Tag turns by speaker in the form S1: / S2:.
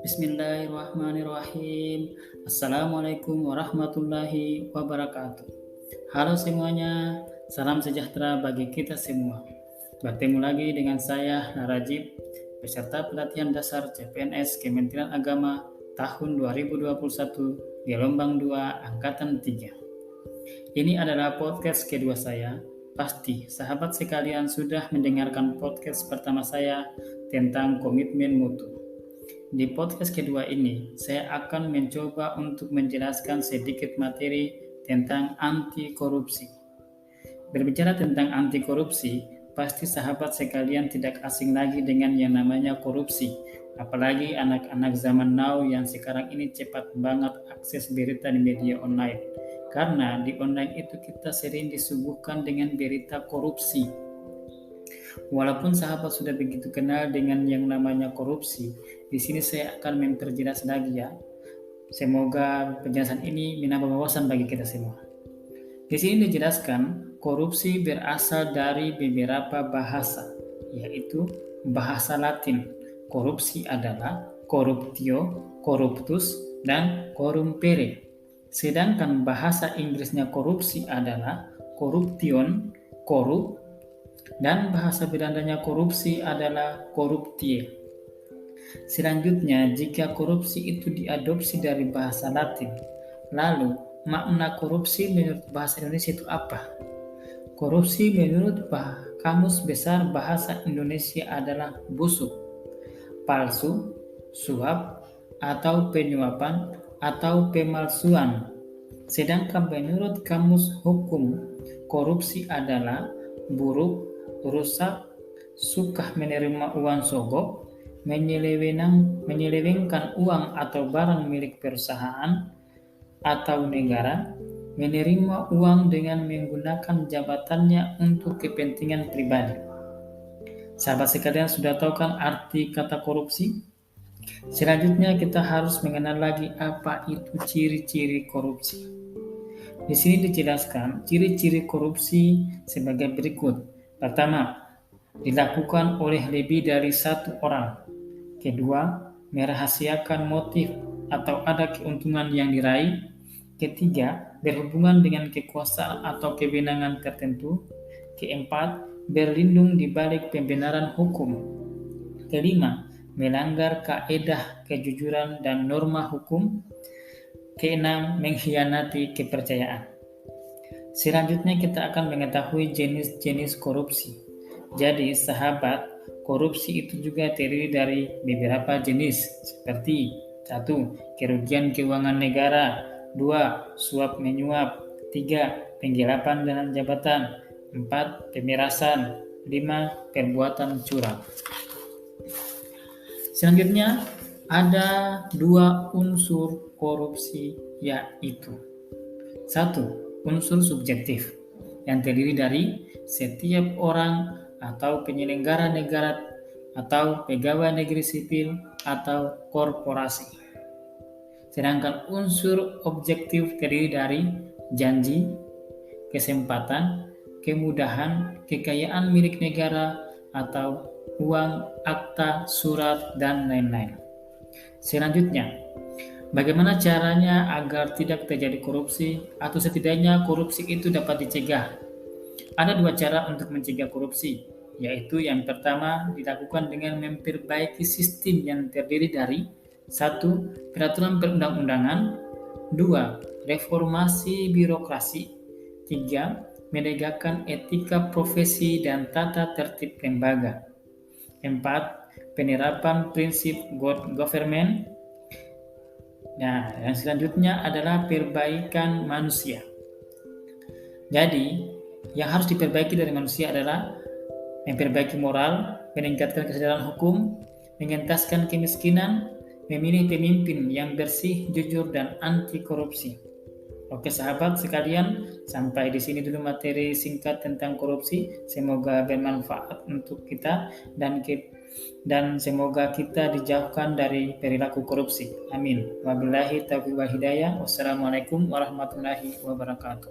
S1: Bismillahirrahmanirrahim. Assalamualaikum warahmatullahi wabarakatuh. Halo semuanya, salam sejahtera bagi kita semua. Bertemu lagi dengan saya, Narajib, peserta pelatihan dasar CPNS Kementerian Agama tahun 2021, gelombang 2, angkatan 3. Ini adalah podcast kedua saya. Pasti sahabat sekalian sudah mendengarkan podcast pertama saya tentang komitmen mutu. Di podcast kedua ini, saya akan mencoba untuk menjelaskan sedikit materi tentang anti korupsi. Berbicara tentang anti korupsi, pasti sahabat sekalian tidak asing lagi dengan yang namanya korupsi. Apalagi anak-anak zaman now yang sekarang ini cepat banget akses berita di media online. Karena di online itu kita sering disuguhkan dengan berita korupsi. Walaupun sahabat sudah begitu kenal dengan yang namanya korupsi, di sini saya akan memperjelas lagi ya. Semoga penjelasan ini menambah wawasan bagi kita semua. Di sini dijelaskan, korupsi berasal dari beberapa bahasa, yaitu bahasa Latin. Korupsi adalah corruptio, corruptus, dan corrumpere. Sedangkan bahasa Inggrisnya korupsi adalah corruption, corrupt, dan bahasa Belandanya korupsi adalah corruptie. Selanjutnya, jika korupsi itu diadopsi dari bahasa Latin, lalu makna korupsi menurut bahasa Indonesia itu apa? Korupsi menurut Kamus Besar Bahasa Indonesia adalah busuk, palsu, suap, atau penyuapan, atau pemalsuan. Sedangkan menurut Kamus Hukum, korupsi adalah buruk, rusak, suka menerima uang sogok, menyelewengkan uang atau barang milik perusahaan atau negara, menerima uang dengan menggunakan jabatannya untuk kepentingan pribadi. Sahabat sekalian sudah tahu kan arti kata korupsi? Selanjutnya kita harus mengenal lagi apa itu ciri-ciri korupsi. Di sini dijelaskan ciri-ciri korupsi sebagai berikut. Pertama, dilakukan oleh lebih dari satu orang. Kedua, merahasiakan motif atau ada keuntungan yang diraih. Ketiga, berhubungan dengan kekuasaan atau kewenangan tertentu. Keempat, berlindung di balik pembenaran hukum. Kelima, melanggar kaedah kejujuran dan norma hukum. Keenam, mengkhianati kepercayaan. Selanjutnya kita akan mengetahui jenis-jenis korupsi. Jadi sahabat, korupsi itu juga terdiri dari beberapa jenis seperti 1. Kerugian keuangan negara, 2. Suap menyuap, 3. Penggelapan dana jabatan, 4. Pemerasan, 5. Perbuatan curang. Selanjutnya ada 2 unsur korupsi, yaitu 1. Unsur subjektif yang terdiri dari setiap orang atau penyelenggara negara atau pegawai negeri sipil atau korporasi. Sedangkan unsur objektif terdiri dari janji, kesempatan, kemudahan, kekayaan milik negara atau uang, akta, surat, dan lain-lain. Selanjutnya, bagaimana caranya agar tidak terjadi korupsi atau setidaknya korupsi itu dapat dicegah? Ada 2 cara untuk mencegah korupsi, yaitu yang pertama dilakukan dengan memperbaiki sistem yang terdiri dari 1. Peraturan perundang-undangan, 2. Reformasi birokrasi, 3. Menegakkan etika profesi dan tata tertib lembaga, 4. Penerapan prinsip good government. Nah, yang selanjutnya adalah perbaikan manusia. Jadi, yang harus diperbaiki dari manusia adalah memperbaiki moral, meningkatkan kesadaran hukum, mengentaskan kemiskinan, memilih pemimpin yang bersih, jujur, dan anti korupsi. Oke sahabat sekalian, sampai di sini dulu materi singkat tentang korupsi. Semoga bermanfaat untuk kita dan semoga kita dijauhkan dari perilaku korupsi. Amin. Wabillahi taufiq wal hidayah. Wassalamualaikum warahmatullahi wabarakatuh.